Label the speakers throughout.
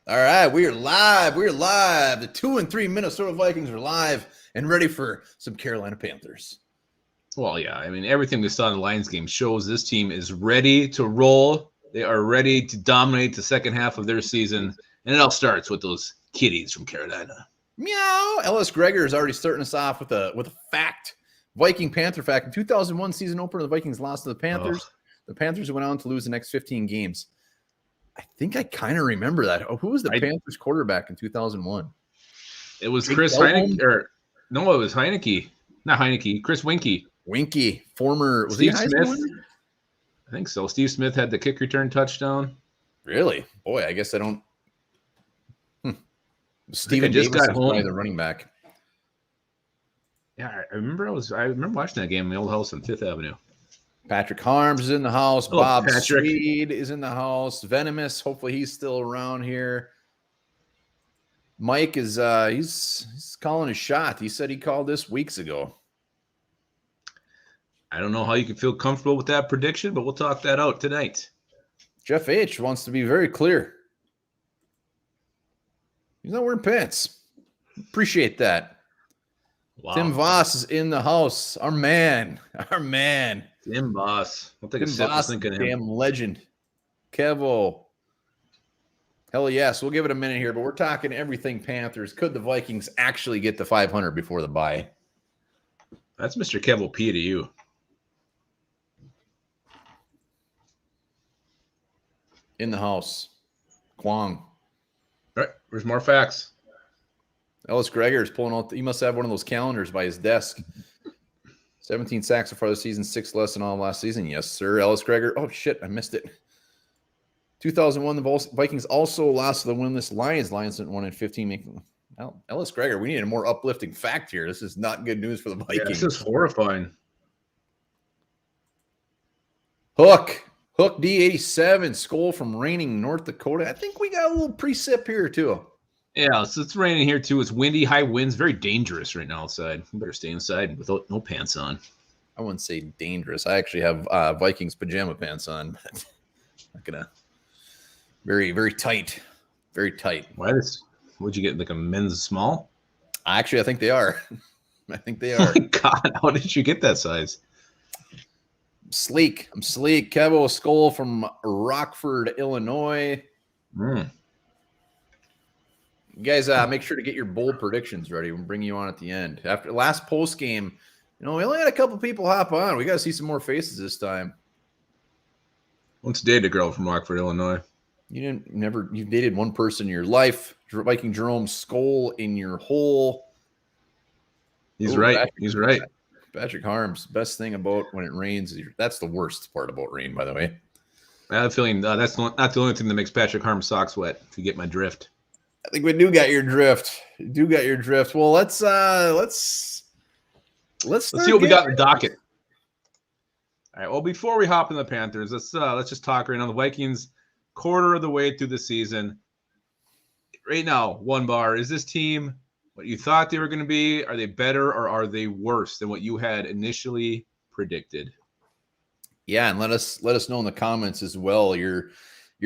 Speaker 1: All right, we are live. We are live. The 2-3 Minnesota Vikings are live and ready for some Carolina Panthers.
Speaker 2: Well, yeah. I mean, everything we saw in the Lions game shows this team is ready to roll. They are ready to dominate the second half of their season. And it all starts with those kiddies from Carolina.
Speaker 1: Meow. Ellis Gregor is already starting us off with a fact. Viking Panther fact. In 2001 season opener, the Vikings lost to the Panthers.
Speaker 2: Oh.
Speaker 1: The Panthers went on to lose the next 15 games. I think I kind of remember that. Oh, who was the Panthers quarterback in 2001?
Speaker 2: It was Chris Heineke. No, it was Heineke. Not Heineke. Chris Winkie.
Speaker 1: Winkie, former. Was
Speaker 2: Steve
Speaker 1: he a
Speaker 2: Smith.
Speaker 1: winner?
Speaker 2: I think so. Steve Smith had the kick return touchdown.
Speaker 1: Really? Boy, I guess I don't. Steven
Speaker 2: just
Speaker 1: Davis
Speaker 2: got home.
Speaker 1: Probably the running back.
Speaker 2: Yeah, I remember watching that game in the old house on Fifth Avenue.
Speaker 1: Patrick Harms is in the house.
Speaker 2: Hello,
Speaker 1: Bob
Speaker 2: Patrick.
Speaker 1: Swede is in the house. Venomous, hopefully he's still around here. Mike is he's calling a shot. He said he called this weeks ago.
Speaker 2: I don't know how you can feel comfortable with that prediction, but we'll talk that out tonight.
Speaker 1: Jeff H wants to be very clear. He's not wearing pants. Appreciate that. Wow. Tim Voss is in the house. Our man.
Speaker 2: Tim Voss. I'll take
Speaker 1: Tim
Speaker 2: a sip.
Speaker 1: Voss,
Speaker 2: Thinking
Speaker 1: damn legend. Kevo. Hell yes. We'll give it a minute here, but we're talking everything Panthers. Could the Vikings actually get to 500 before the bye?
Speaker 2: That's Mr. Kevo P to you.
Speaker 1: In the house. Kwong.
Speaker 2: All right. Where's more facts?
Speaker 1: Ellis Gregor is pulling out. He must have one of those calendars by his desk. 17 sacks so far this season, 6 less than all last season. Yes, sir. Ellis Gregor. Oh, shit. I missed it. 2001, the Vikings also lost to the winless Lions. Lions didn't win in 15. Ellis Gregor, we need a more uplifting fact here. This is not good news for the Vikings.
Speaker 2: Yeah, this is horrifying.
Speaker 1: Hook D87, Skull from raining North Dakota. I think we got a little precip here, too.
Speaker 2: Yeah, so it's raining here, too. It's windy, high winds, very dangerous right now outside. You better stay inside without no pants on.
Speaker 1: I wouldn't say dangerous. I actually have Vikings pajama pants on, but not gonna. Very, very tight. Very tight.
Speaker 2: Why this? Would you get like a men's small?
Speaker 1: Actually, I think they are. I think they
Speaker 2: Oh
Speaker 1: are.
Speaker 2: my God, how did you get that size?
Speaker 1: I'm sleek. Kevo Skull from Rockford, Illinois. You guys, make sure to get your bold predictions ready. We'll bring you on at the end. After last post game, we only had a couple people hop on. We got to see some more faces this time.
Speaker 2: Once dated a girl from Rockford, Illinois.
Speaker 1: You dated one person in your life. Viking Jerome Skull in your hole.
Speaker 2: He's right. He's right.
Speaker 1: Patrick Harms. Best thing about when it rains. That's the worst part about rain, by the way.
Speaker 2: I have a feeling that's not the only thing that makes Patrick Harms' socks wet. If you get my drift.
Speaker 1: I think we do got your drift. Well, let's see
Speaker 2: what we got in the docket. All right. Well, before we hop in the Panthers, let's just talk right now. The Vikings, quarter of the way through the season. Right now, one bar. Is this team what you thought they were going to be? Are they better or are they worse than what you had initially predicted?
Speaker 1: Yeah, and let us know in the comments as well your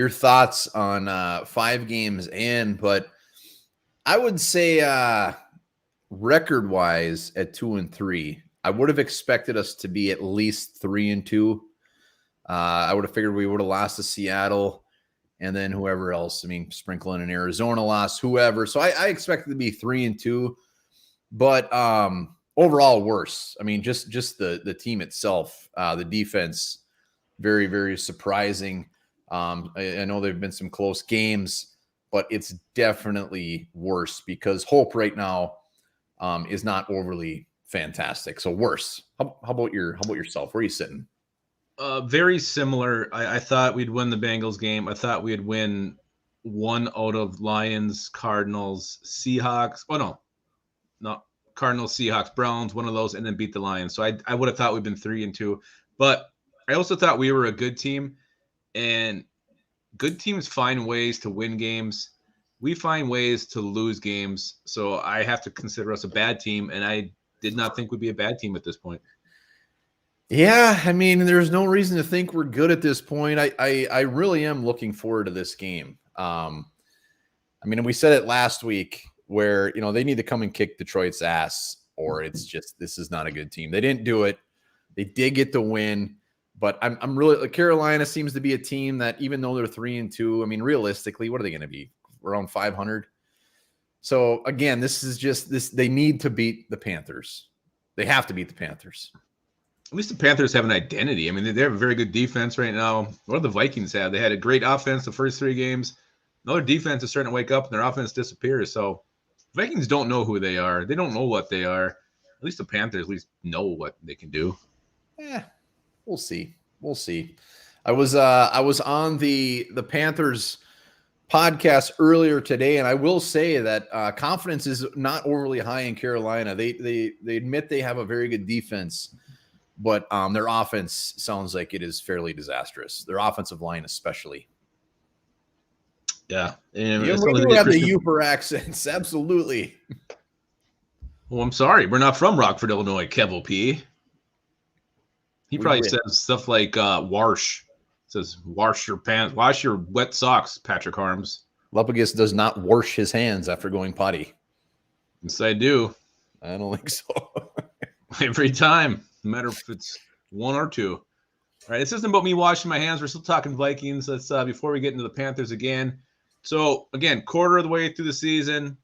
Speaker 1: thoughts on 5 games in. But I would say record-wise at 2-3, I would have expected us to be at least 3-2. I would have figured we would have lost to Seattle. And then whoever else, sprinkling in Arizona lost, whoever. So I expected to be 3-2, but overall worse. Just the team itself, the defense, very, very surprising. I know there have been some close games, but it's definitely worse because hope right now is not overly fantastic. So worse. How about yourself? Where are you sitting?
Speaker 2: Very similar. I thought we'd win the Bengals game. I thought we'd win one out of Lions, Cardinals, Seahawks. Oh, no. Cardinals, Seahawks, Browns, one of those, and then beat the Lions. So I would have thought we'd been 3-2. But I also thought we were a good team. And good teams find ways to win games. We find ways to lose games. So I have to consider us a bad team. And I did not think we'd be a bad team at this point.
Speaker 1: Yeah, there's no reason to think we're good at this point. I really am looking forward to this game. I mean, we said it last week where, they need to come and kick Detroit's ass, or it's just, this is not a good team. They didn't do it. They did get the win, but I'm really, Carolina seems to be a team that, even though they're 3-2, I mean, realistically, what are they going to be? Around 500. So again, this is just this. They need to beat the Panthers. They have to beat the Panthers.
Speaker 2: At least the Panthers have an identity. I mean, they have a very good defense right now. What do the Vikings have? They had a great offense the first 3 games. Now their defense is starting to wake up and their offense disappears. So Vikings don't know who they are. They don't know what they are. At least the Panthers at least know what they can do.
Speaker 1: Yeah, we'll see. We'll see. I was on the Panthers podcast earlier today, and I will say that confidence is not overly high in Carolina. They admit they have a very good defense, but their offense sounds like it is fairly disastrous. Their offensive line, especially.
Speaker 2: Yeah,
Speaker 1: and we do have the Uber accents, absolutely.
Speaker 2: Well, I'm sorry, we're not from Rockford, Illinois. Kevo P. He probably says stuff like "wash." Says wash your pants, wash your wet socks, Patrick Harms.
Speaker 1: Lepagis does not wash his hands after going potty.
Speaker 2: Yes, I do.
Speaker 1: I don't think so.
Speaker 2: Every time, no matter if it's 1 or 2. All right, this isn't about me washing my hands. We're still talking Vikings. Let's before we get into the Panthers again. So again, quarter of the way through the season,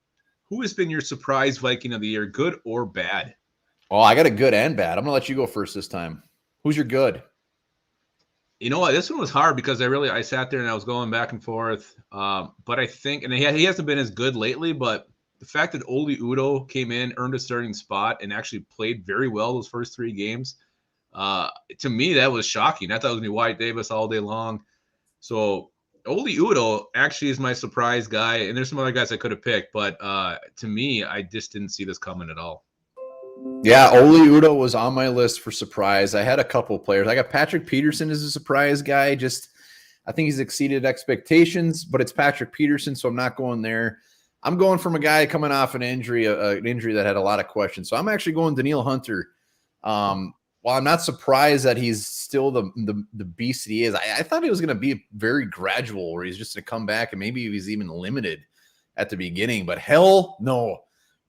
Speaker 2: who has been your surprise Viking of the year, good or bad?
Speaker 1: Oh, I got a good and bad. I'm gonna let you go first this time. Who's your good?
Speaker 2: You know what? This one was hard because I sat there and I was going back and forth. But I think, and he hasn't been as good lately, but the fact that Oli Udo came in, earned a starting spot, and actually played very well those first 3 games, to me, that was shocking. I thought it was going to be Wyatt Davis all day long. So Oli Udo actually is my surprise guy, and there's some other guys I could have picked, but to me, I just didn't see this coming at all.
Speaker 1: Yeah, Oli Udo was on my list for surprise. I had a couple players. I got Patrick Peterson as a surprise guy. I think he's exceeded expectations, but it's Patrick Peterson, so I'm not going there. I'm going from a guy coming off an injury that had a lot of questions. So I'm actually going Daniil Hunter. While I'm not surprised that he's still the beast that he is, I thought it was going to be very gradual, where he's just going to come back and maybe he's even limited at the beginning. But hell no.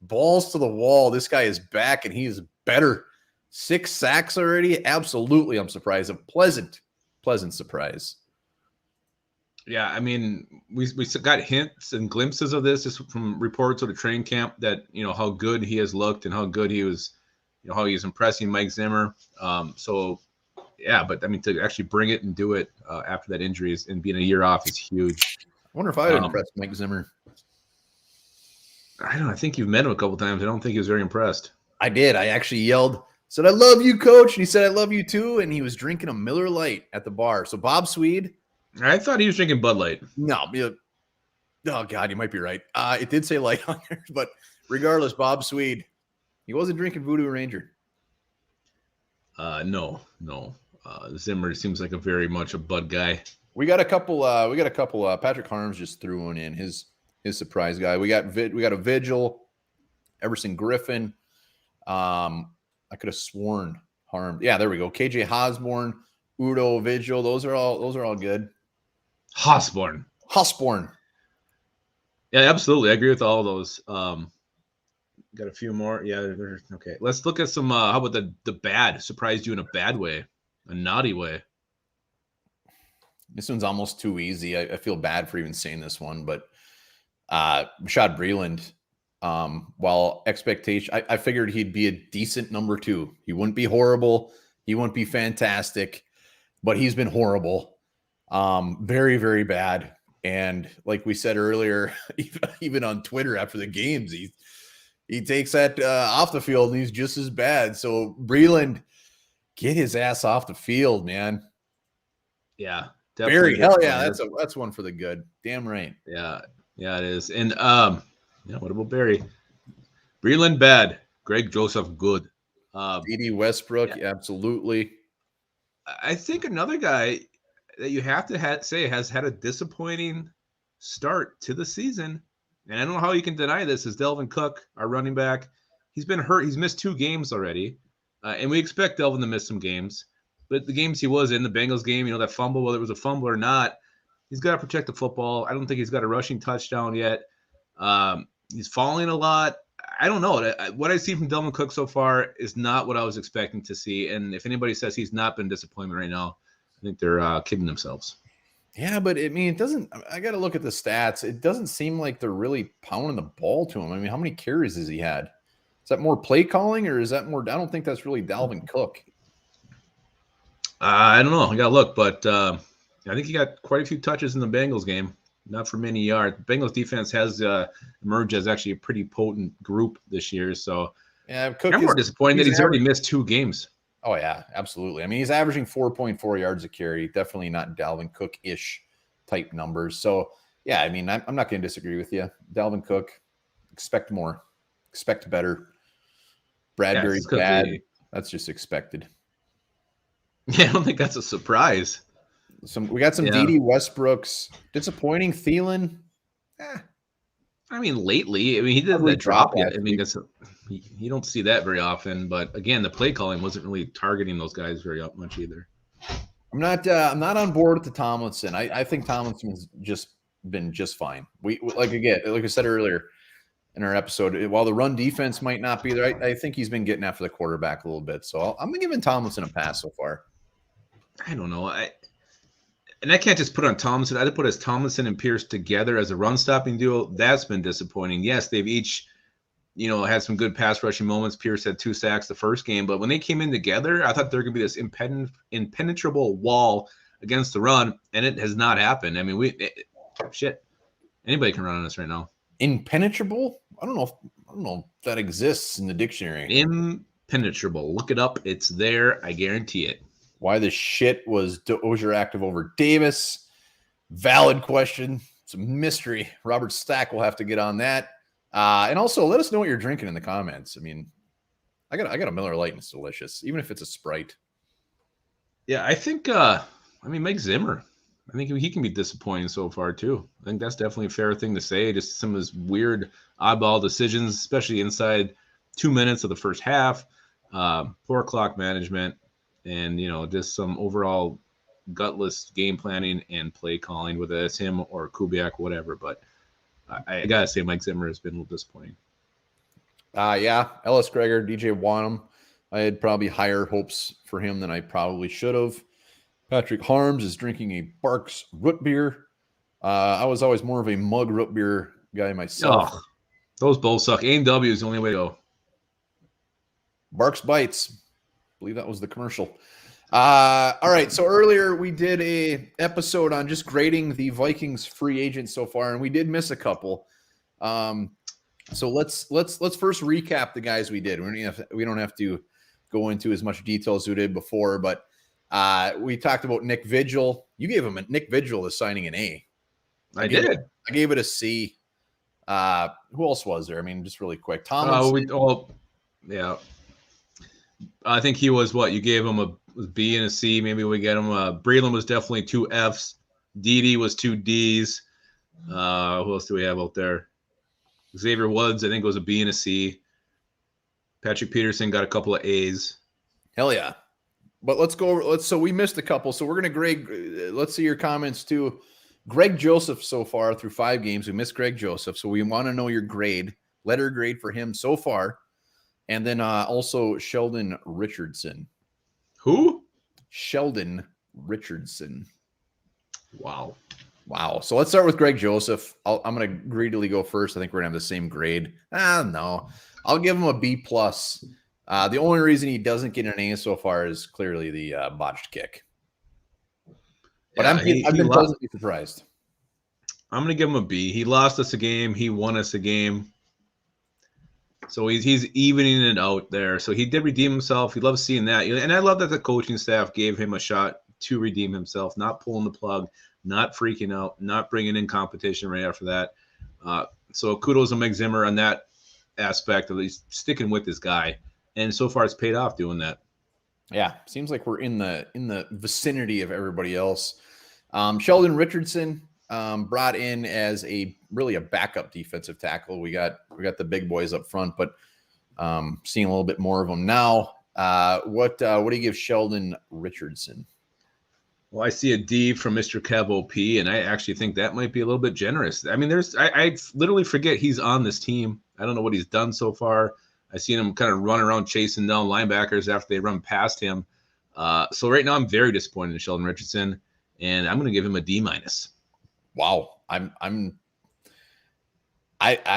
Speaker 1: Balls to the wall. This guy is back and he is better. 6 sacks already. Absolutely. I'm surprised. A pleasant surprise.
Speaker 2: Yeah. I mean, we got hints and glimpses of this just from reports of the training camp that, how good he has looked and how good he was, how he's impressing Mike Zimmer. So yeah, but I mean, to actually bring it and do it after that injury and being a year off is huge.
Speaker 1: I wonder if I would impress Mike Zimmer.
Speaker 2: I don't know. I think you've met him a couple times. I don't think he was very impressed.
Speaker 1: I did. I actually yelled, said, "I love you, coach." And he said, "I love you too." And he was drinking a Miller Lite at the bar. So Bob Swede.
Speaker 2: I thought he was drinking Bud Light.
Speaker 1: No. Oh, God, you might be right. It did say light on there. But regardless, Bob Swede, he wasn't drinking Voodoo Ranger.
Speaker 2: No. Zimmer seems like very much a Bud guy.
Speaker 1: We got a couple. Patrick Harms just threw one in his surprise guy. We got a Vigil, Everson Griffin. I could have sworn Harm. Yeah, there we go. KJ Osborne, Udo, Vigil. Those are all good.
Speaker 2: Osborne. Yeah, absolutely. I agree with all of those. Got a few more. Yeah, okay. Let's look at some. How about the bad? Surprised you in a bad way, a naughty way.
Speaker 1: This one's almost too easy. I feel bad for even saying this one, but Rashad Breeland, while expectation, I figured he'd be a decent number 2. He wouldn't be horrible. He wouldn't be fantastic, but he's been horrible. Very, very bad. And like we said earlier, even on Twitter after the games, he takes that off the field and he's just as bad. So Breeland, get his ass off the field, man.
Speaker 2: Yeah.
Speaker 1: Barry, hell yeah, that's one for the good. Damn right.
Speaker 2: Yeah, it is. And what about Barry? Breeland bad. Greg Joseph good.
Speaker 1: D.D. Westbrook, yeah. Absolutely.
Speaker 2: I think another guy that you have to say has had a disappointing start to the season, and I don't know how you can deny this, is Delvin Cook, our running back. He's been hurt. He's missed 2 games already, and we expect Delvin to miss some games. But the games he was in, the Bengals game, that fumble, whether it was a fumble or not, he's got to protect the football. I don't think he's got a rushing touchdown yet. He's falling a lot. I don't know. What I see from Dalvin Cook so far is not what I was expecting to see. And if anybody says he's not been disappointment right now, I think they're kidding themselves.
Speaker 1: Yeah, but I mean, it doesn't. I got to look at the stats. It doesn't seem like they're really pounding the ball to him. I mean, how many carries has he had? Is that more play calling, or is that more? I don't think that's really Dalvin Cook.
Speaker 2: I don't know. I got to look, but I think he got quite a few touches in the Bengals game. Not for many yards. The Bengals defense has emerged as actually a pretty potent group this year. So
Speaker 1: yeah, Cook
Speaker 2: I'm more disappointed that he's already missed 2 games.
Speaker 1: Oh, yeah, absolutely. I mean, he's averaging 4.4 yards a carry. Definitely not Dalvin Cook-ish type numbers. So, yeah, I mean, I'm not going to disagree with you. Dalvin Cook, expect more. Expect better. Bradbury's bad. That's just expected.
Speaker 2: Yeah, I don't think that's a surprise.
Speaker 1: We got some D.D. Westbrooks. Disappointing. Thielen.
Speaker 2: I mean, lately, I mean, he didn't that drop yet. I mean, you don't see that very often. But again, the play calling wasn't really targeting those guys very much either.
Speaker 1: I'm not on board with the Tomlinson. I think Tomlinson's just been just fine. We like I said earlier in our episode, while the run defense might not be there, I think he's been getting after the quarterback a little bit. So I'm giving Tomlinson a pass so far.
Speaker 2: I don't know. I can't just put on Tomlinson. I'd put as Tomlinson and Pierce together as a run stopping duo. That's been disappointing. Yes, they've each, had some good pass rushing moments. Pierce had 2 sacks the first game, but when they came in together, I thought there could be this impenetrable wall against the run, and it has not happened. I mean, anybody can run on us right now.
Speaker 1: Impenetrable? I don't know if that exists in the dictionary.
Speaker 2: Impenetrable. Look it up. It's there. I guarantee it.
Speaker 1: Why the shit was Dozier active over Davis? Valid question. It's a mystery. Robert Stack will have to get on that. And also, let us know what you're drinking in the comments. I mean, I got a Miller Lite and it's delicious, even if it's a Sprite.
Speaker 2: Yeah, I think, Mike Zimmer. I think he can be disappointing so far, too. I think that's definitely a fair thing to say. Just some of his weird oddball decisions, especially inside 2 minutes of the first half, 4 o'clock management, and, just some overall gutless game planning and play calling, whether it's him or Kubiak, whatever. But I got to say Mike Zimmer has been a little disappointing.
Speaker 1: Yeah, Ellis Gregor, DJ Wanham. I had probably higher hopes for him than I probably should have. Patrick Harms is drinking a Barks root beer. I was always more of a mug root beer guy myself.
Speaker 2: Oh, those both suck. A&W is the only way to go.
Speaker 1: Barks Bites. I believe that was the commercial. All right. So earlier we did a episode on just grading the Vikings free agents so far, and we did miss a couple. So let's first recap the guys we did. We don't have to go into as much detail as we did before, but we talked about Nick Vigil. You gave him Nick Vigil is signing an A.
Speaker 2: I did.
Speaker 1: I gave it a C. Who else was there? I mean, just really quick. Tomlinson.
Speaker 2: Yeah. I think he was what? You gave him a B and a C. Maybe we get him. Breland was definitely 2 Fs. Dede was 2 Ds. Who else do we have out there? Xavier Woods, I think, was a B and a C. Patrick Peterson got a couple of A's.
Speaker 1: Hell yeah. But let's go. So we missed a couple. So we're going to grade. Let's see your comments too. Greg Joseph so far through 5 games. We missed Greg Joseph. So we want to know your grade, letter grade for him so far. And then also Sheldon Richardson.
Speaker 2: Who?
Speaker 1: Sheldon Richardson.
Speaker 2: Wow.
Speaker 1: So let's start with Greg Joseph. I'm going to greedily go first. I think we're going to have the same grade. No. I'll give him a B+. The only reason he doesn't get an A so far is clearly the botched kick. But I've been pleasantly surprised.
Speaker 2: I'm going to give him a B. He lost us a game. He won us a game. So he's evening it out there. So he did redeem himself. He loves seeing that. And I love that the coaching staff gave him a shot to redeem himself, not pulling the plug, not freaking out, not bringing in competition right after that. So kudos to Mike Zimmer on that aspect of least sticking with this guy. And so far it's paid off doing that.
Speaker 1: Yeah, seems like we're in the vicinity of everybody else. Sheldon Richardson brought in as really a backup defensive tackle. We got the big boys up front, but seeing a little bit more of them now. What do you give Sheldon Richardson?
Speaker 2: Well, I see a D from Mr. Kev OP, and I actually think that might be a little bit generous. I mean, I literally forget he's on this team. I don't know what he's done so far. I seen him kind of run around chasing down linebackers after they run past him. So right now I'm very disappointed in Sheldon Richardson, and I'm going to give him a D minus.
Speaker 1: Wow, I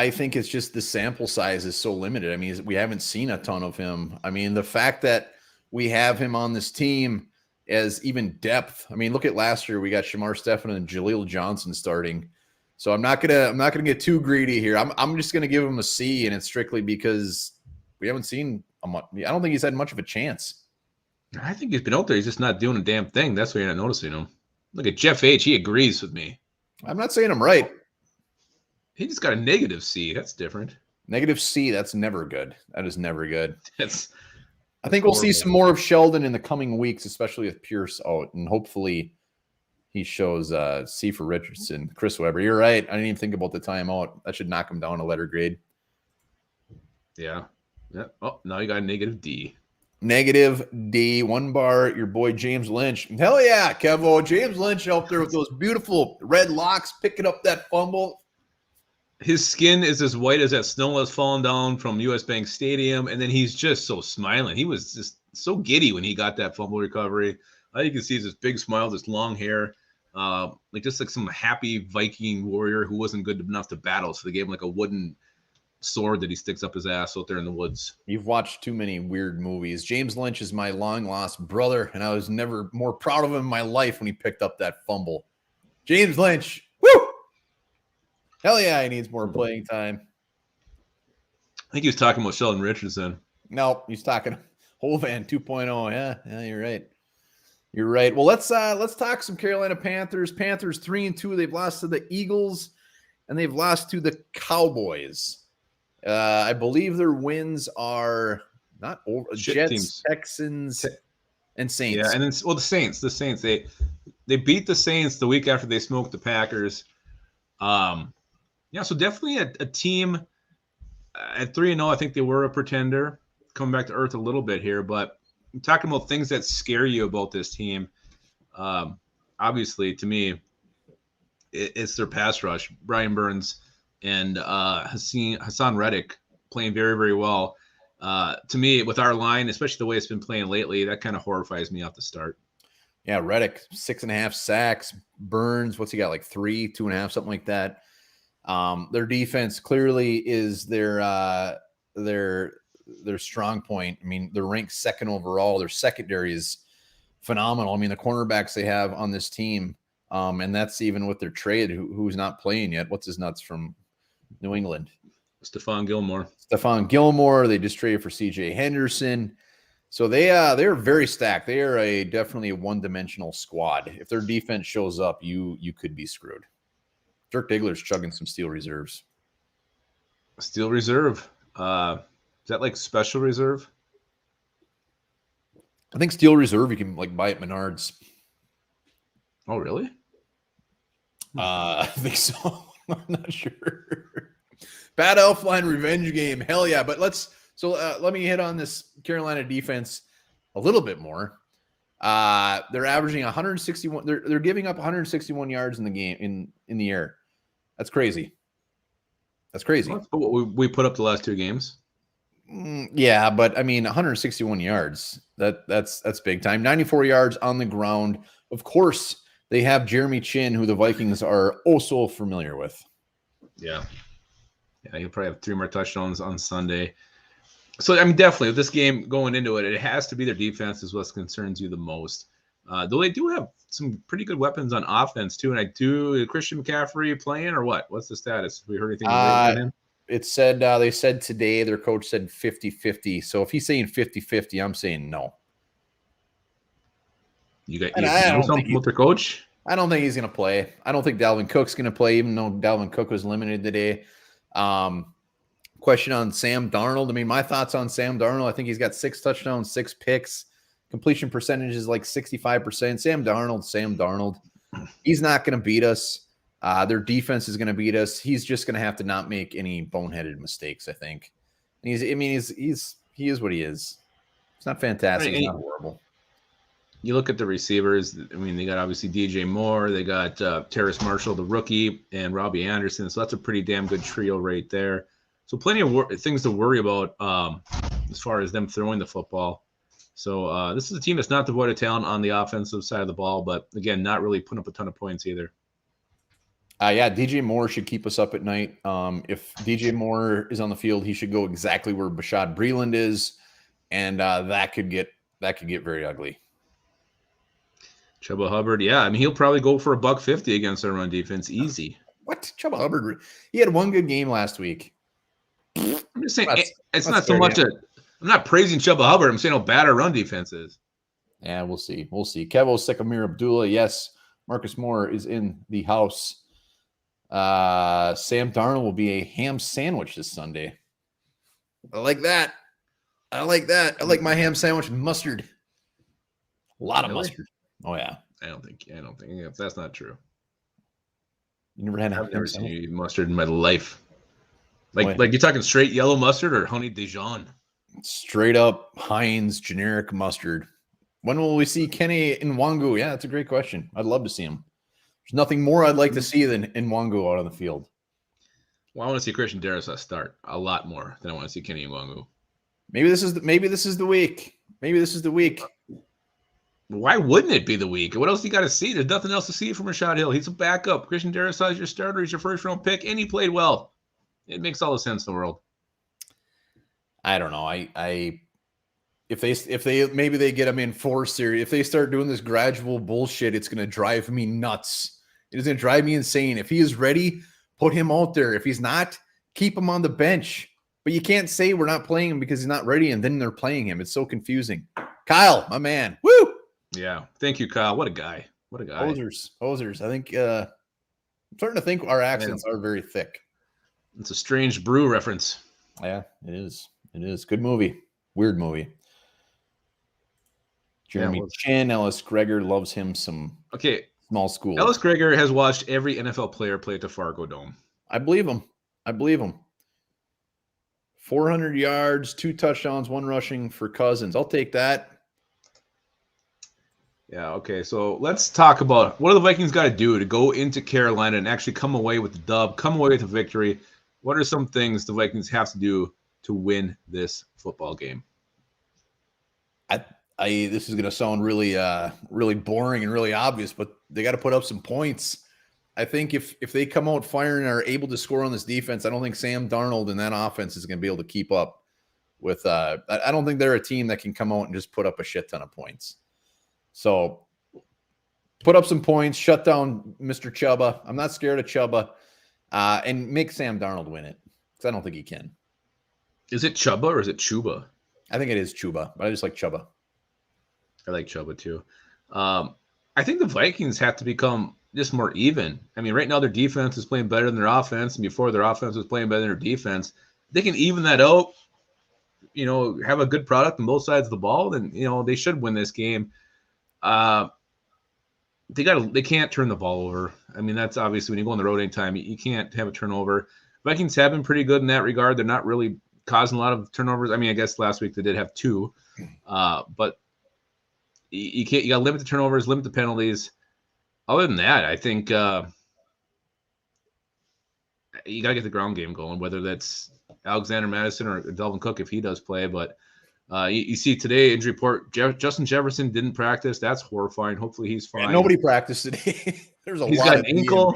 Speaker 1: think it's just the sample size is so limited. I mean, we haven't seen a ton of him. I mean, the fact that we have him on this team as even depth. I mean, look at last year. We got Shamar Stephen and Jaleel Johnson starting. So I'm not gonna get too greedy here. I'm just gonna give him a C, and it's strictly because we haven't seen a much. I don't think he's had much of a chance.
Speaker 2: I think he's been out there. He's just not doing a damn thing. That's why you're not noticing him. Look at Jeff H. He agrees with me.
Speaker 1: I'm not saying I'm right.
Speaker 2: He just got a negative C. That's different.
Speaker 1: Negative C. That's never good. That is never good. I think
Speaker 2: horrible.
Speaker 1: We'll see some more of Sheldon in the coming weeks, especially with Pierce out, and hopefully he shows C for Richardson. Chris Webber, you're right. I didn't even think about the timeout. That should knock him down a letter grade.
Speaker 2: Yeah. Oh, now you got a negative D.
Speaker 1: Negative D. One bar, your boy James Lynch. Hell yeah, Kevo. James Lynch out there with those beautiful red locks, picking up that fumble.
Speaker 2: His skin is as white as that snow that's falling down from US Bank Stadium, and then he's just so smiling. He was just so giddy when he got that fumble recovery. All you can see is this big smile, this long hair, like some happy Viking warrior who wasn't good enough to battle, so they gave him like a wooden sword that he sticks up his ass out there in the woods.
Speaker 1: You've watched too many weird movies. James Lynch is my long lost brother, and I was never more proud of him in my life when he picked up that fumble. James Lynch, woo! Hell yeah, he needs more playing time.
Speaker 2: I think he was talking about Sheldon Richardson.
Speaker 1: No, he's talking Hovan 2.0. Yeah, you're right. You're right. Well, let's talk some Carolina Panthers. Panthers 3-2. They've lost to the Eagles, and they've lost to the Cowboys. I believe their wins are not over Jets,
Speaker 2: teams.
Speaker 1: Texans, and Saints.
Speaker 2: Yeah, and then the Saints. The Saints. They beat the Saints the week after they smoked the Packers. Yeah, so definitely a team at 3-0. I think they were a pretender, coming back to earth a little bit here. But I'm talking about things that scare you about this team. Obviously, to me, it's their pass rush. Brian Burns and Hassan Reddick playing very, very well. To me, with our line, especially the way it's been playing lately, that kind of horrifies me off the start.
Speaker 1: Yeah, Reddick, 6.5 sacks. Burns, what's he got, like 3, 2.5, something like that. Their defense clearly is their strong point. I mean, they're ranked second overall. Their secondary is phenomenal. I mean, the cornerbacks they have on this team, and that's even with their trade, who's not playing yet. What's his nuts from New England?
Speaker 2: Stephon
Speaker 1: Gilmore. They just traded for C.J. Henderson. So they're very stacked. They are definitely a one-dimensional squad. If their defense shows up, you could be screwed. Dirk Diggler's chugging some Steel Reserves.
Speaker 2: Steel Reserve. Is that like Special Reserve?
Speaker 1: I think Steel Reserve you can like buy at Menards.
Speaker 2: Oh, really?
Speaker 1: I think so. I'm not sure. Bad Elfline revenge game. Hell yeah. But let me hit on this Carolina defense a little bit more. They're averaging 161. They're giving up 161 yards in the game in the air. That's crazy. That's crazy.
Speaker 2: Well, that's what we put up the last 2 games.
Speaker 1: Yeah, but I mean, 161 yards. That's big time. 94 yards on the ground. Of course, they have Jeremy Chin, who the Vikings are so familiar with.
Speaker 2: Yeah, he'll probably have 3 more touchdowns on Sunday. So, I mean, definitely, with this game going into it, it has to be their defense is what concerns you the most. Though they do have some pretty good weapons on offense, too. And is Christian McCaffrey playing or what? What's the status? Have we heard anything about him?
Speaker 1: It said, they said today, their coach said 50-50. So if he's saying 50-50, I'm saying no.
Speaker 2: You know something with their coach?
Speaker 1: I don't think he's going to play. I don't think Dalvin Cook's going to play, even though Dalvin Cook was limited today. Question on Sam Darnold. I mean, my thoughts on Sam Darnold, I think he's got 6 touchdowns, 6 picks. Completion percentage is like 65%. Sam Darnold. He's not going to beat us. Their defense is going to beat us. He's just going to have to not make any boneheaded mistakes, I think. And he is what he is. It's not fantastic. It's not horrible.
Speaker 2: you look at the receivers. I mean, they got obviously DJ Moore, they got Terrace Marshall, the rookie, and Robbie Anderson. So that's a pretty damn good trio right there. So plenty of things to worry about as far as them throwing the football. So this is a team that's not devoid of talent on the offensive side of the ball, but again, not really putting up a ton of points either.
Speaker 1: Yeah, DJ Moore should keep us up at night. If DJ Moore is on the field, he should go exactly where Bashad Breeland is, and that could get very ugly.
Speaker 2: Chuba Hubbard, yeah, I mean he'll probably go for $150 against our run defense, easy.
Speaker 1: What? Chuba Hubbard? He had one good game last week.
Speaker 2: I'm just saying it's not so much I'm not praising Chuba Hubbard. I'm saying how bad our run defense is.
Speaker 1: Yeah, we'll see. Kevo Sekamir Abdullah, yes. Marcus Moore is in the house. Sam Darnold will be a ham sandwich this Sunday. I like that. I like my ham sandwich with mustard. A lot of mustard. Oh yeah.
Speaker 2: I don't think that's not true.
Speaker 1: You never had
Speaker 2: I've never seen you eat mustard in my life. Like you're talking straight yellow mustard or honey Dijon?
Speaker 1: Straight up Heinz generic mustard. When will we see Kenny Nwangu? Yeah, that's a great question. I'd love to see him. There's nothing more I'd like to see than Nwangu out on the field.
Speaker 2: Well, I want to see Christian Darrisaw start a lot more than I want to see Kenny Nwangu.
Speaker 1: Maybe this is the week.
Speaker 2: Why wouldn't it be the week? What else you got to see? There's nothing else to see from Rashad Hill. He's a backup. Christian Darrisaw is your starter. He's your first-round pick, and he played well. It makes all the sense in the world.
Speaker 1: I don't know. If they maybe they get him in 4 series. If they start doing this gradual bullshit, it's going to drive me nuts. It is going to drive me insane. If he is ready, put him out there. If he's not, keep him on the bench. But you can't say we're not playing him because he's not ready, and then they're playing him. It's so confusing. Kyle, my man. Woo!
Speaker 2: Yeah. Thank you, Kyle. What a guy.
Speaker 1: Hosers. I think I'm starting to think our accents are very thick.
Speaker 2: It's a strange brew reference.
Speaker 1: Yeah, it is. Good movie. Weird movie. Jeremy Chin, Ellis Gregor loves him some small school.
Speaker 2: Ellis Gregor has watched every NFL player play at the Fargo Dome.
Speaker 1: I believe him. 400 yards, 2 touchdowns, 1 rushing for Cousins. I'll take that.
Speaker 2: Yeah, okay. So let's talk about what do the Vikings got to do to go into Carolina and actually come away with the dub, come away with a victory. What are some things the Vikings have to do to win this football game?
Speaker 1: This is going to sound really boring and really obvious, but they got to put up some points. I think if they come out firing and are able to score on this defense, I don't think Sam Darnold and that offense is going to be able to keep up with. I don't think they're a team that can come out and just put up a shit ton of points. So put up some points, shut down Mr. Chuba. I'm not scared of Chuba, and make Sam Darnold win it because I don't think he can.
Speaker 2: Is it Chuba or is it Chuba?
Speaker 1: I think it is Chuba, but I just like Chuba.
Speaker 2: I like Chuba too. I think the Vikings have to become just more even. I mean, right now their defense is playing better than their offense, and before their offense was playing better than their defense. They can even that out, have a good product on both sides of the ball, then they should win this game. They can't turn the ball over. I mean, that's obviously when you go on the road anytime, you can't have a turnover. Vikings have been pretty good in that regard. They're not really causing a lot of turnovers. I mean, I guess last week they did have 2, but you got to limit the turnovers, limit the penalties. Other than that, I think you got to get the ground game going, whether that's Alexander Madison or Dalvin Cook if he does play. But you see today, injury report, Justin Jefferson didn't practice. That's horrifying. Hopefully he's fine.
Speaker 1: Yeah, nobody practiced today.
Speaker 2: He's got an ankle.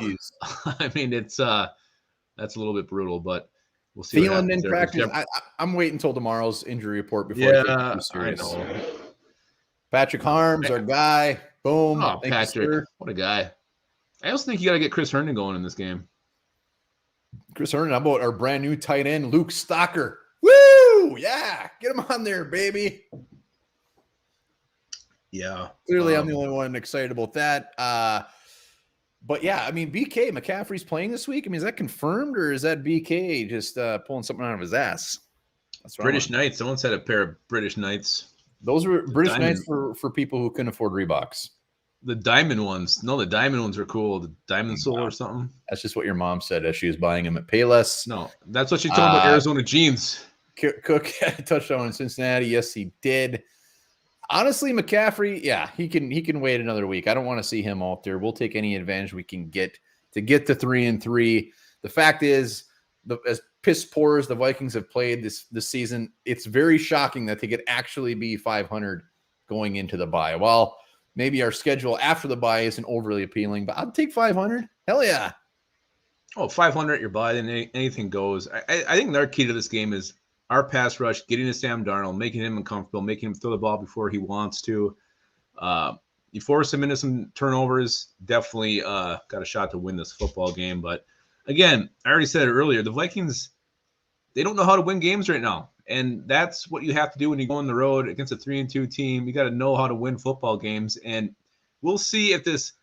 Speaker 2: I mean, it's that's a little bit brutal, but we'll see.
Speaker 1: Thielen didn't practice. I'm waiting until tomorrow's injury report before I take it serious.
Speaker 2: I know.
Speaker 1: Patrick Harms, our guy. Boom.
Speaker 2: Oh, Patrick. What a guy. I also think you got to get Chris Herndon going in this game.
Speaker 1: Chris Herndon, how about our brand new tight end, Luke Stocker? Woo! Yeah. Get him on there, baby.
Speaker 2: Yeah.
Speaker 1: Clearly, I'm the only one excited about that. But yeah, I mean, BK McCaffrey's playing this week. I mean, is that confirmed or is that BK just pulling something out of his ass?
Speaker 2: That's British Knights. Someone said a pair of British Knights.
Speaker 1: Those were British Knights for people who couldn't afford Reeboks.
Speaker 2: The diamond ones. No, the diamond ones are cool. The diamond sole or something.
Speaker 1: That's just what your mom said as she was buying them at Payless.
Speaker 2: No, that's what she told me about Arizona jeans.
Speaker 1: Cook had a touchdown in Cincinnati. Yes, he did. Honestly, McCaffrey, yeah, he can wait another week. I don't want to see him out there. We'll take any advantage we can get to 3-3. The fact is, as piss poor as the Vikings have played this season, it's very shocking that they could actually be 500 going into the bye. Well, maybe our schedule after the bye isn't overly appealing, but I'll take 500. Hell yeah.
Speaker 2: Oh, 500 at your bye, then anything goes. I think their key to this game is our pass rush, getting to Sam Darnold, making him uncomfortable, making him throw the ball before he wants to. You force him into some turnovers, definitely got a shot to win this football game. But again, I already said it earlier, the Vikings, they don't know how to win games right now. And that's what you have to do when you go on the road against a 3-2 team. You got to know how to win football games. And we'll see if this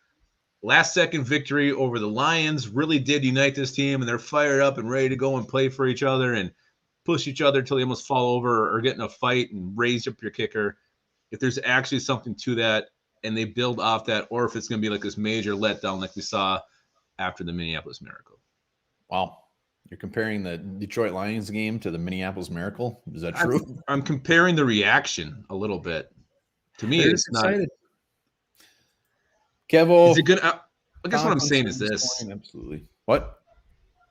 Speaker 2: last-second victory over the Lions really did unite this team, and they're fired up and ready to go and play for each other and push each other until they almost fall over or get in a fight and raise up your kicker. If there's actually something to that and they build off that, or if it's going to be like this major letdown like we saw after the Minneapolis Miracle.
Speaker 1: Wow. You're comparing the Detroit Lions game to the Minneapolis Miracle? Is that true?
Speaker 2: I'm comparing the reaction a little bit. To me, it's excited.
Speaker 1: Kevo.
Speaker 2: Is it good? I guess what I'm saying is this.
Speaker 1: Absolutely. What?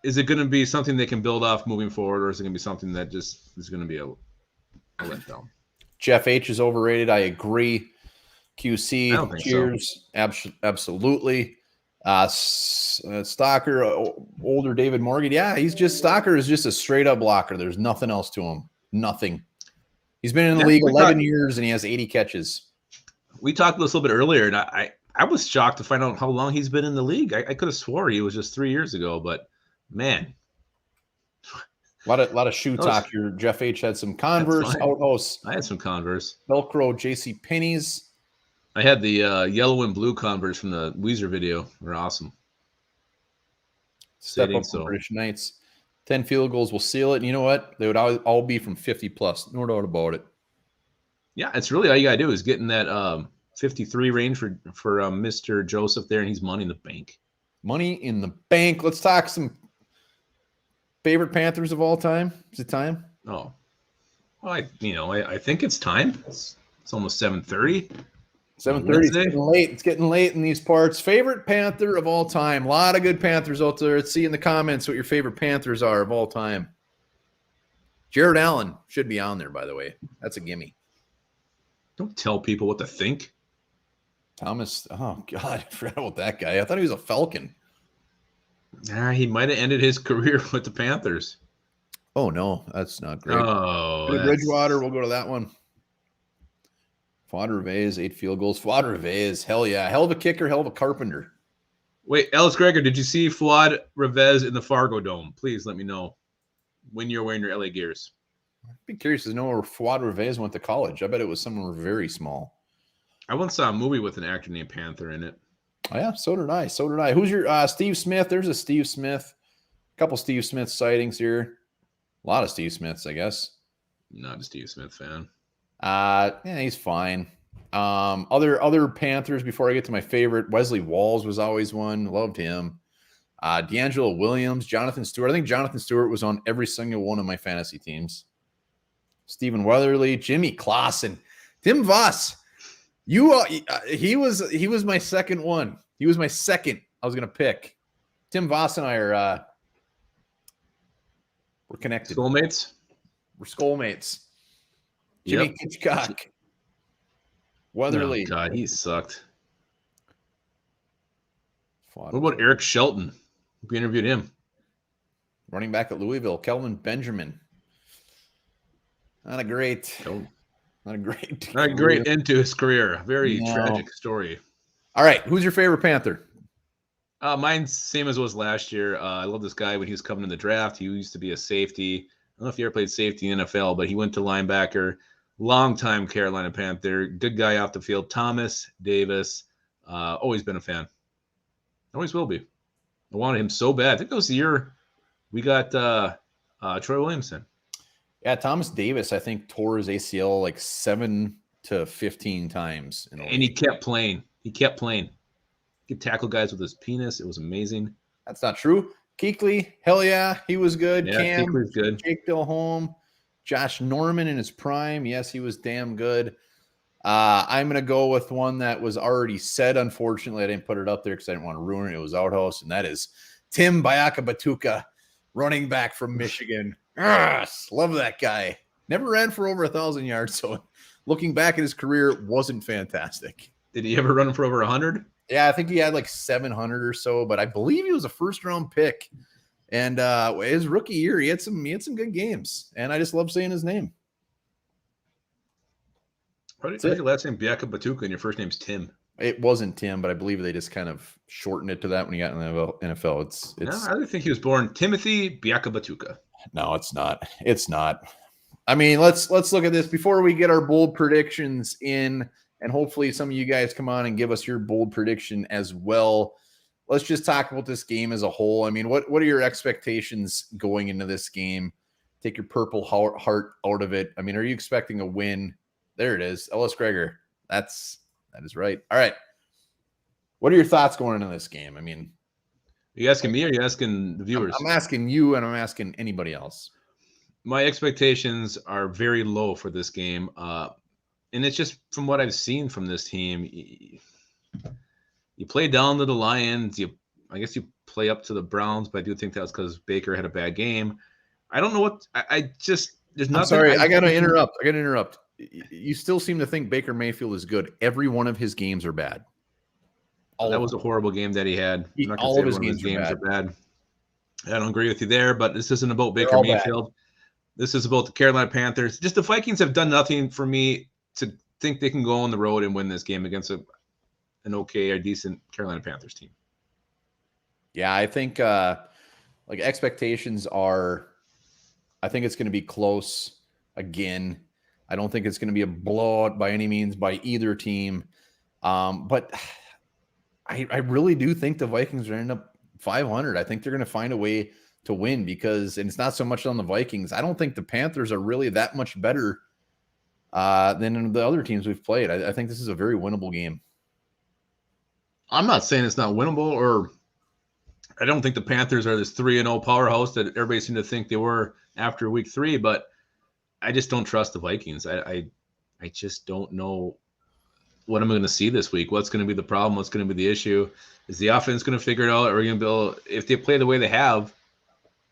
Speaker 2: Is it going to be something they can build off moving forward, or is it going to be something that just is going to be a letdown?
Speaker 1: Jeff H is overrated. I agree. QC,
Speaker 2: I don't think
Speaker 1: cheers. So. Absolutely. Stalker, older David Morgan. Yeah, Stalker is just a straight up blocker. There's nothing else to him. Nothing. He's been in the league 11 years and he has 80 catches. We
Speaker 2: talked this a little bit earlier, and I was shocked to find out how long he's been in the league. I could have swore he was just 3 years ago, but man.
Speaker 1: A lot of shoe talk here. Jeff H had some Converse, Outhouse.
Speaker 2: I had some Converse.
Speaker 1: Velcro, JC Penney's.
Speaker 2: I had the yellow and blue Converse from the Weezer video. They're awesome.
Speaker 1: Step up for British Knights. 10 field goals will seal it. And you know what? They would all be from 50 plus. No doubt about it.
Speaker 2: Yeah, it's really all you got to do is get in that 53 range for Mr. Joseph there, and he's money in the bank.
Speaker 1: Money in the bank. Let's talk some favorite Panthers of all time. Is it time?
Speaker 2: Oh, well, I think it's time. It's almost 7:30.
Speaker 1: 7:30. It's getting late. It's getting late in these parts. Favorite Panther of all time. A lot of good Panthers out there. Let's see in the comments what your favorite Panthers are of all time. Jared Allen should be on there, by the way. That's a gimme.
Speaker 2: Don't tell people what to think.
Speaker 1: Thomas. Oh, God. I forgot about that guy. I thought he was a Falcon.
Speaker 2: He might have ended his career with the Panthers.
Speaker 1: Oh, no. That's not great.
Speaker 2: Oh,
Speaker 1: Bridgewater. We'll go to that one. Fuad Revez, 8 field goals. Fuad Revez, hell yeah. Hell of a kicker, hell of a carpenter.
Speaker 2: Wait, Ellis Gregor, did you see Fuad Revez in the Fargo Dome? Please let me know when you're wearing your LA gears.
Speaker 1: I'd be curious to know where Fuad Revez went to college. I bet it was somewhere very small.
Speaker 2: I once saw a movie with an actor named Panther in it.
Speaker 1: Oh, yeah, so did I. Who's your Steve Smith? There's a Steve Smith. A couple Steve Smith sightings here. A lot of Steve Smiths, I guess.
Speaker 2: Not a Steve Smith fan.
Speaker 1: Yeah, he's fine. Other Panthers before I get to my favorite. Wesley Walls was always one. Loved him. D'Angelo Williams, Jonathan Stewart. I think Jonathan Stewart was on every single one of my fantasy teams. Stephen Weatherly, Jimmy Clausen, Tim Voss. He was my second one. He was my second I was gonna pick. Tim Voss and I are we're connected.
Speaker 2: Soulmates?
Speaker 1: We're skullmates. Jimmy Hitchcock. Weatherly.
Speaker 2: Oh, God, he sucked.
Speaker 1: What
Speaker 2: about Eric Shelton? We interviewed him.
Speaker 1: Running back at Louisville, Kelvin Benjamin. Not a great
Speaker 2: end to his career. Very tragic story.
Speaker 1: All right, who's your favorite Panther?
Speaker 2: Mine's same as it was last year. I love this guy when he was coming in the draft. He used to be a safety. I don't know if he ever played safety in the NFL, but he went to linebacker. Long-time Carolina Panther. Good guy off the field. Thomas Davis. Always been a fan. Always will be. I wanted him so bad. I think that was the year we got Troy Williamson.
Speaker 1: Yeah, Thomas Davis, I think, tore his ACL like 7 to 15 times.
Speaker 2: And he kept playing. He could tackle guys with his penis. It was amazing.
Speaker 1: That's not true. Kuechly, hell yeah, he was good.
Speaker 2: Yeah,
Speaker 1: Cam,
Speaker 2: Kuechly's good.
Speaker 1: Jake Delhomme, Josh Norman in his prime. Yes, he was damn good. I'm going to go with one that was already said. Unfortunately, I didn't put it up there because I didn't want to ruin it. It was Outhouse, and that is Tim Bayaka-Batuka, running back from Michigan. Love that guy. Never ran for over 1,000 yards, so looking back at his career, wasn't fantastic.
Speaker 2: Did he ever run for over 100?
Speaker 1: Yeah, I think he had like 700 or so, but I believe he was a first-round pick. And his rookie year, he had some good games, and I just love saying his name.
Speaker 2: How did your last name Bayaka-Batuka and your first name's Tim?
Speaker 1: It wasn't Tim, but I believe they just kind of shortened it to that when he got in the NFL. It's.
Speaker 2: No, I really think he was born Timothy Bayaka-Batuka.
Speaker 1: No, it's not. It's not. I mean, let's look at this before we get our bold predictions in, and hopefully some of you guys come on and give us your bold prediction as well. Let's just talk about this game as a whole. I mean, what are your expectations going into this game? Take your purple heart out of it. I mean, are you expecting a win? There it is. Ellis Gregor. That is right. All right. What are your thoughts going into this game? I mean,
Speaker 2: are you asking me or are you asking the viewers?
Speaker 1: I'm asking you, and I'm asking anybody else.
Speaker 2: My expectations are very low for this game. And it's just from what I've seen from this team. You play down to the Lions. I guess you play up to the Browns, but I do think that's because Baker had a bad game. I don't know what I just there's nothing.
Speaker 1: I'm sorry, I gotta interrupt. You still seem to think Baker Mayfield is good. Every one of his games are bad.
Speaker 2: That was a horrible game that he had.
Speaker 1: All of his games are bad.
Speaker 2: I don't agree with you there, but this isn't about Baker Mayfield. This is about the Carolina Panthers. Just the Vikings have done nothing for me to think they can go on the road and win this game against an okay or decent Carolina Panthers team.
Speaker 1: Yeah, I think expectations are, I think it's going to be close again. I don't think it's going to be a blowout by any means by either team. But I really do think the Vikings are going to end up 500. I think they're going to find a way to win because, and it's not so much on the Vikings. I don't think the Panthers are really that much better than the other teams we've played. I think this is a very winnable game.
Speaker 2: I'm not saying it's not winnable, or I don't think the Panthers are this 3-0 powerhouse that everybody seemed to think they were after week 3, but I just don't trust the Vikings. I just don't know what I'm going to see this week. What's going to be the problem? What's going to be the issue? Is the offense going to figure it out? Or are we going to be able, if they play the way they have,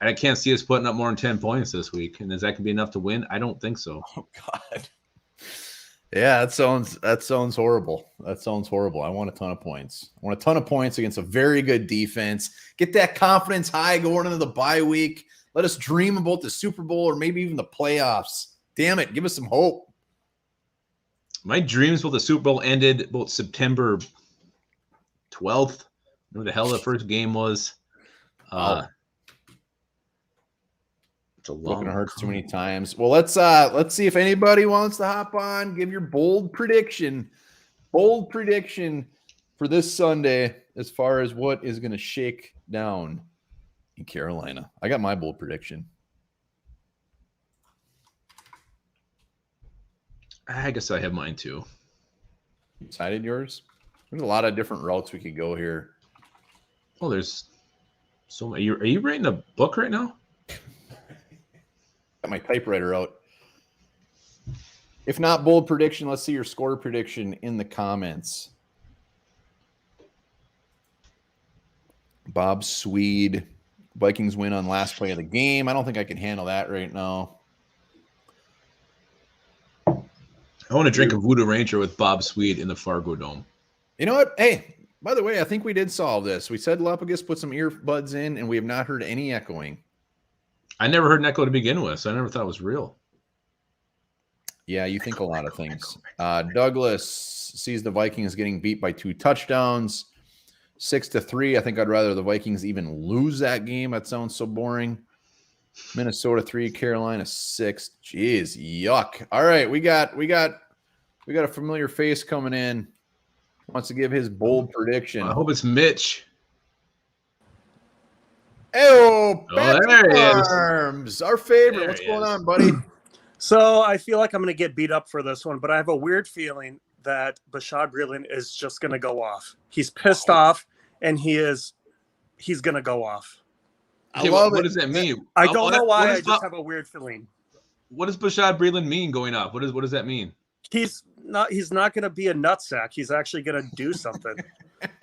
Speaker 2: and I can't see us putting up more than 10 points this week. And is that going to be enough to win? I don't think so.
Speaker 1: Oh, God. Yeah, that sounds horrible. That sounds horrible. I want a ton of points. I want a ton of points against a very good defense. Get that confidence high going into the bye week. Let us dream about the Super Bowl or maybe even the playoffs. Damn it, give us some hope.
Speaker 2: My dreams about the Super Bowl ended about September 12th. Where the hell the first game was. It's a long.
Speaker 1: It hurts too many times. Well, let's see if anybody wants to hop on. Give your bold prediction for this Sunday as far as what is going to shake down in Carolina. I got my bold prediction.
Speaker 2: I guess I have mine too.
Speaker 1: You decided yours? There's a lot of different routes we could go here.
Speaker 2: Oh, there's so many. Are you writing a book right now?
Speaker 1: Got my typewriter out. If not bold prediction, let's see your score prediction in the comments. Bob Swede. Vikings win on last play of the game. I don't think I can handle that right now.
Speaker 2: I want to drink a Voodoo Ranger with Bob Swede in the Fargo Dome.
Speaker 1: You know what? Hey, by the way, I think we did solve this. We said Lapagos put some earbuds in, and we have not heard any echoing.
Speaker 2: I never heard an echo to begin with, so I never thought it was real.
Speaker 1: Yeah, you think a lot of things. Douglas sees the Vikings getting beat by 2 touchdowns, 6-3. I think I'd rather the Vikings even lose that game. That sounds so boring. Minnesota 3, Carolina 6. Jeez, yuck. All right, we got a familiar face coming in. Wants to give his bold prediction.
Speaker 2: I hope it's Mitch.
Speaker 1: Oh,
Speaker 2: there he is.
Speaker 1: Arms, our favorite.
Speaker 2: There
Speaker 1: What's
Speaker 2: he
Speaker 1: going
Speaker 2: is.
Speaker 1: on, buddy?
Speaker 3: So I feel like I'm going to get beat up for this one, but I have a weird feeling that Bashaud Breeland is just going to go off. He's pissed off, and he's going to go off.
Speaker 1: I love it.
Speaker 2: What does that mean?
Speaker 3: I don't know why. I just have a weird feeling.
Speaker 2: What does Bashaud Breeland mean going off? What does that mean?
Speaker 3: He's he's not going to be a nutsack. He's actually going to do something.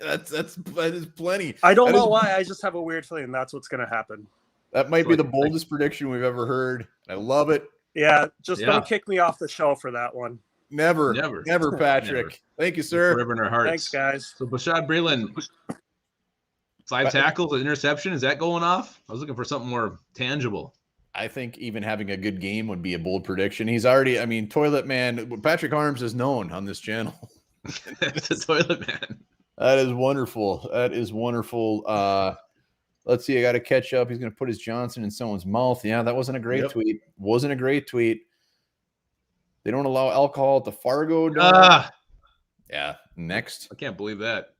Speaker 1: that is plenty.
Speaker 3: I don't know why. I just have a weird feeling that's what's going to happen.
Speaker 1: That might be the boldest prediction we've ever heard. I love it.
Speaker 3: Yeah, don't kick me off the show for that one.
Speaker 1: Never, Patrick.
Speaker 2: Never.
Speaker 1: Thank you, sir.
Speaker 2: Forever in our hearts.
Speaker 3: Thanks, guys.
Speaker 2: So Bashaud Breeland, 5 tackles, an interception. Is that going off? I was looking for something more tangible.
Speaker 1: I think even having a good game would be a bold prediction. He's already, Toilet Man. Patrick Harms is known on this channel.
Speaker 2: It's a Toilet Man.
Speaker 1: That is wonderful. Let's see. I got to catch up. He's going to put his Johnson in someone's mouth. Yeah, that wasn't a great tweet. Wasn't a great tweet. They don't allow alcohol at the Fargo. Yeah. Next.
Speaker 2: I can't believe that.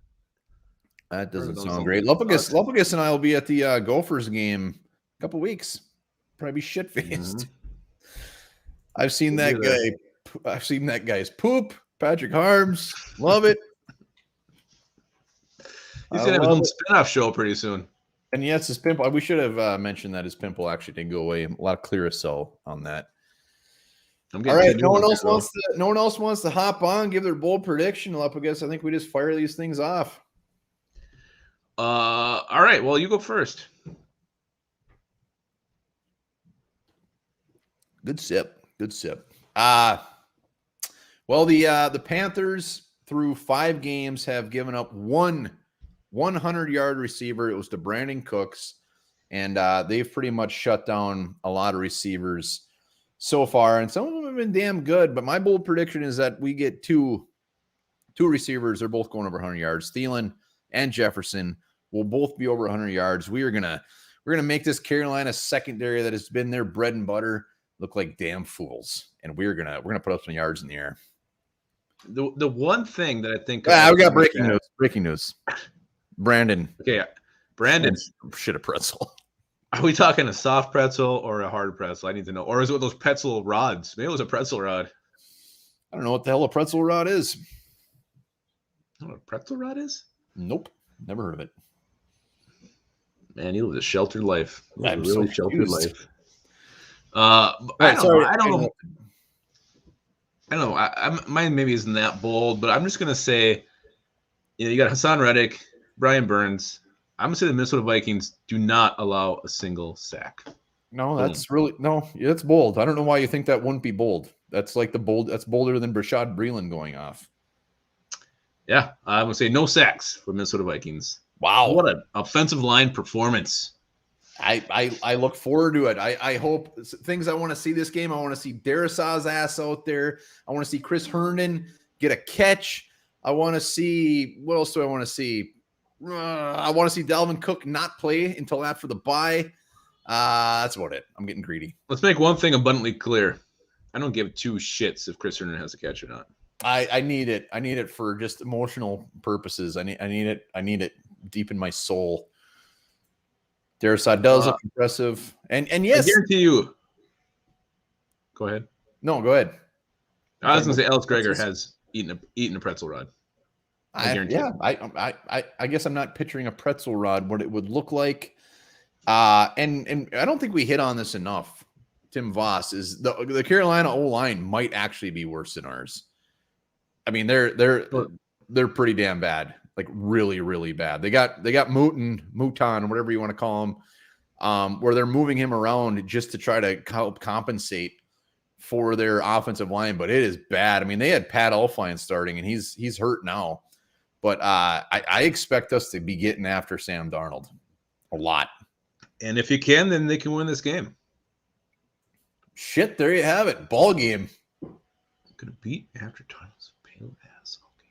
Speaker 1: That doesn't sound great. Lupagus and I will be at the Gophers game a couple weeks. Probably be shit faced.
Speaker 2: Mm-hmm.
Speaker 1: I've seen that guy. I've seen that guy's poop. Patrick Harms. Love it.
Speaker 2: He's going to have his own spinoff show pretty soon.
Speaker 1: And yes, his pimple. We should have mentioned that his pimple actually didn't go away. A lot of Clearasil on that. All right. No one else wants to hop on, give their bold prediction. Lupagus, I think we just fire these things off.
Speaker 2: All right. Well, you go first.
Speaker 1: Good sip. Well, the Panthers through 5 games have given up one 100-yard receiver. It was to Brandon Cooks, and they've pretty much shut down a lot of receivers so far, and some of them have been damn good. But my bold prediction is that we get two receivers. They're both going over 100 yards. Thielen and Jefferson will both be over 100 yards. We're gonna make this Carolina secondary that has been their bread and butter look like damn fools, and we're gonna put up some yards in the air.
Speaker 2: The one thing that I think
Speaker 1: we got breaking news. Brandon.
Speaker 2: Okay, Brandon.
Speaker 1: Shit, a pretzel.
Speaker 2: Are we talking a soft pretzel or a hard pretzel? I need to know. Or is it with those pretzel rods? Maybe it was a pretzel rod.
Speaker 1: I don't know what the hell a pretzel rod is.
Speaker 2: You know what a pretzel rod is?
Speaker 1: Nope, never heard of it.
Speaker 2: Man, you live a sheltered life.
Speaker 1: I'm really so sheltered life.
Speaker 2: I don't know. Mine maybe isn't that bold, but I'm just gonna say, you got Hassan Reddick, Brian Burns. I'm gonna say the Minnesota Vikings do not allow a single sack.
Speaker 1: No, that's that's bold. I don't know why you think that wouldn't be bold. That's like that's bolder than Bashaud Breeland going off.
Speaker 2: Yeah, I'm gonna say no sacks for Minnesota Vikings.
Speaker 1: Wow,
Speaker 2: what an offensive line performance!
Speaker 1: I look forward to it. I hope things I want to see this game. I want to see Darrisaw's ass out there. I want to see Chris Herndon get a catch. I want to see, what else do I want to see? I want to see Dalvin Cook not play until after the bye. That's about it. I'm getting greedy.
Speaker 2: Let's make one thing abundantly clear. I don't give 2 shits if Chris Herndon has a catch or not.
Speaker 1: I need it. I need it for just emotional purposes. I need it. I need it deep in my soul. Darrisaw does look impressive. And yes.
Speaker 2: I guarantee you. Go ahead.
Speaker 1: No, go ahead.
Speaker 2: I was going to say Alex Gregor has eaten a pretzel rod.
Speaker 1: I guess I'm not picturing a pretzel rod, what it would look like. And I don't think we hit on this enough. Tim Voss is the Carolina O-line might actually be worse than ours. I mean, they're pretty damn bad, like really, really bad. They got Mouton, whatever you want to call him, where they're moving him around just to try to help compensate for their offensive line, but it is bad. I mean, they had Pat Elflein starting, and he's hurt now. But I expect us to be getting after Sam Darnold a lot. And
Speaker 2: if you can, then they can win this game.
Speaker 1: Shit, there you have it. Ball game.
Speaker 2: Gonna beat after Darnold's pale ass. Okay.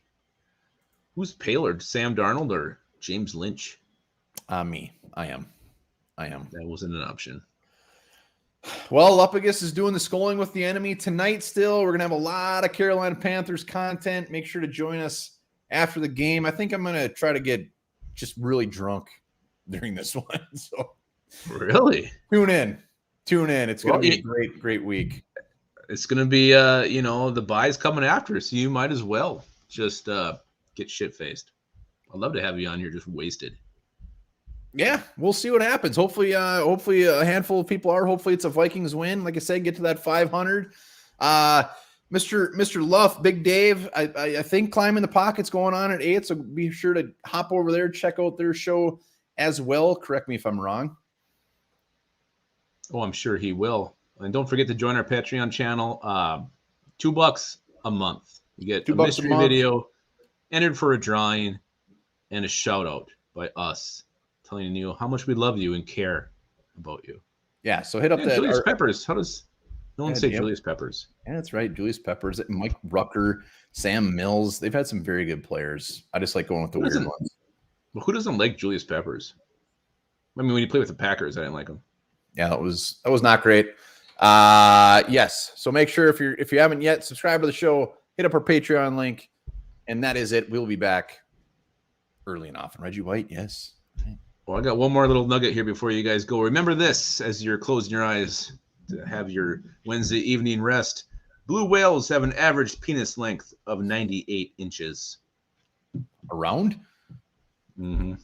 Speaker 2: Who's paler, Sam Darnold or James Lynch?
Speaker 1: Me. I am.
Speaker 2: That wasn't an option.
Speaker 1: Well, Lupagus is doing the Sculling with the Enemy tonight still. We're going to have a lot of Carolina Panthers content. Make sure to join us after the game. I think I'm going to try to get just really drunk during this one. So
Speaker 2: really?
Speaker 1: Tune in. It's going to be a great week.
Speaker 2: It's going to be, the bye's coming after us. So you might as well just get shit-faced. I'd love to have you on here just wasted.
Speaker 1: Yeah, we'll see what happens. Hopefully a handful of people are. Hopefully it's a Vikings win. Like I said, get to that 500. Mr. Luff, Big Dave, I think Climbing the Pocket's going on at 8, so be sure to hop over there, check out their show as well. Correct me if I'm wrong.
Speaker 2: Oh, I'm sure he will. And don't forget to join our Patreon channel. $2 a month. You get a
Speaker 1: $2 a
Speaker 2: mystery
Speaker 1: month.
Speaker 2: video, entered for a drawing, and a shout out by us telling you how much we love you and care about you.
Speaker 1: Yeah, so hit up that.
Speaker 2: Julius Peppers. How does no one say Julius Peppers?
Speaker 1: Yeah, that's right. Julius Peppers, Mike Rucker, Sam Mills. They've had some very good players. I just like going with the weird ones.
Speaker 2: Well, who doesn't like Julius Peppers? I mean, when you play with the Packers, I didn't like him.
Speaker 1: Yeah, that was not great. Yes. So make sure if you haven't yet, subscribe to the show, hit up our Patreon link, and that is it. We'll be back early and often. Reggie White, yes.
Speaker 2: Well, I got one more little nugget here before you guys go. Remember this as you're closing your eyes to have your Wednesday evening rest. Blue whales have an average penis length of 98 inches.
Speaker 1: Around?
Speaker 2: Mm-hmm.